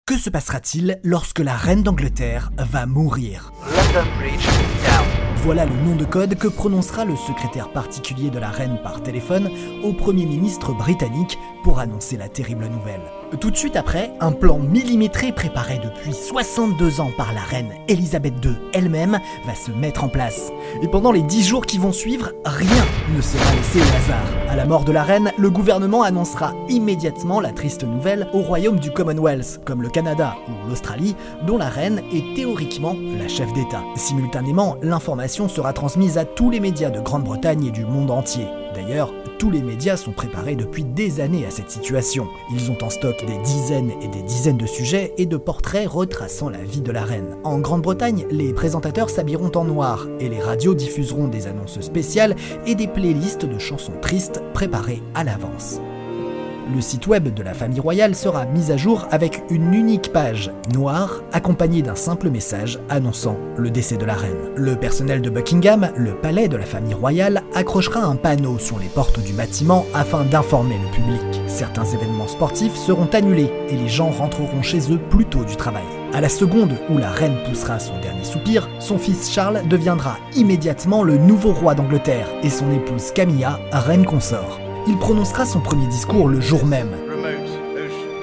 Que se passera-t-il lorsque la reine d'Angleterre va mourir? London Bridge down. Voilà le nom de code que prononcera le secrétaire particulier de la reine par téléphone au Premier ministre britannique pour annoncer la terrible nouvelle. Tout de suite après, un plan millimétré préparé depuis 62 ans par la reine Elisabeth II elle-même va se mettre en place. Et pendant les 10 jours qui vont suivre, rien ne sera laissé au hasard. À la mort de la reine, le gouvernement annoncera immédiatement la triste nouvelle au royaume du Commonwealth, comme le Canada ou l'Australie, dont la reine est théoriquement la chef d'État. Simultanément, l'information sera transmise à tous les médias de Grande-Bretagne et du monde entier. D'ailleurs, tous les médias sont préparés depuis des années à cette situation. Ils ont en stock des dizaines et des dizaines de sujets et de portraits retraçant la vie de la reine. En Grande-Bretagne, les présentateurs s'habilleront en noir et les radios diffuseront des annonces spéciales et des playlists de chansons tristes préparées à l'avance. Le site web de la famille royale sera mis à jour avec une unique page noire accompagnée d'un simple message annonçant le décès de la reine. Le personnel de Buckingham, le palais de la famille royale, accrochera un panneau sur les portes du bâtiment afin d'informer le public. Certains événements sportifs seront annulés et les gens rentreront chez eux plus tôt du travail. À la seconde où la reine poussera son dernier soupir, son fils Charles deviendra immédiatement le nouveau roi d'Angleterre et son épouse Camilla, reine consort. Il prononcera son premier discours le jour même.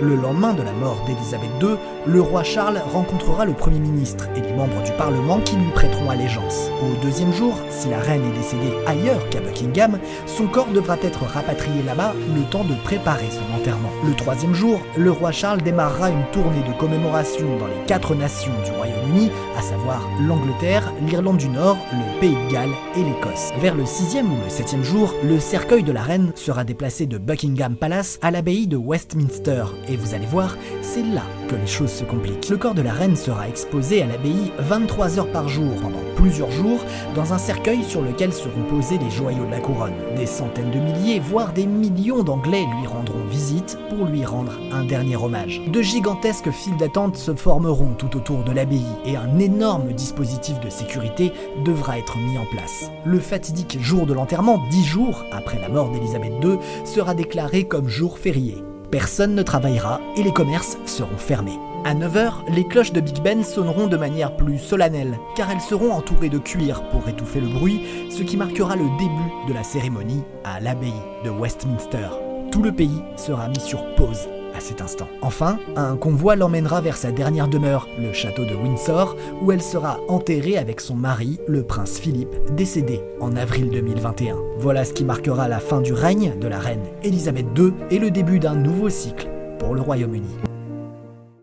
Le lendemain de la mort d'Elisabeth II, le roi Charles rencontrera le Premier ministre et les membres du Parlement qui lui prêteront allégeance. Au deuxième jour, si la reine est décédée ailleurs qu'à Buckingham, son corps devra être rapatrié là-bas le temps de préparer son enterrement. Le troisième jour, le roi Charles démarrera une tournée de commémoration dans les 4 nations du Royaume-Uni, à savoir l'Angleterre, l'Irlande du Nord, le Pays de Galles et l'Écosse. Vers le 6e ou le 7e jour, le cercueil de la reine sera déplacé de Buckingham Palace à l'abbaye de Westminster. Et vous allez voir, c'est là que les choses se compliquent. Le corps de la reine sera exposé à l'abbaye 23 heures par jour, pendant plusieurs jours, dans un cercueil sur lequel seront posés les joyaux de la couronne. Des centaines de milliers, voire des millions d'Anglais lui rendront visite pour lui rendre un dernier hommage. De gigantesques files d'attente se formeront tout autour de l'abbaye et un énorme dispositif de sécurité devra être mis en place. Le fatidique jour de l'enterrement, 10 jours après la mort d'Elisabeth II, sera déclaré comme jour férié. Personne ne travaillera et les commerces seront fermés. À 9h, les cloches de Big Ben sonneront de manière plus solennelle, car elles seront entourées de cuir pour étouffer le bruit, ce qui marquera le début de la cérémonie à l'abbaye de Westminster. Tout le pays sera mis sur pause à cet instant. Enfin, un convoi l'emmènera vers sa dernière demeure, le château de Windsor, où elle sera enterrée avec son mari, le prince Philippe, décédé en avril 2021. Voilà ce qui marquera la fin du règne de la reine Elisabeth II et le début d'un nouveau cycle pour le Royaume-Uni.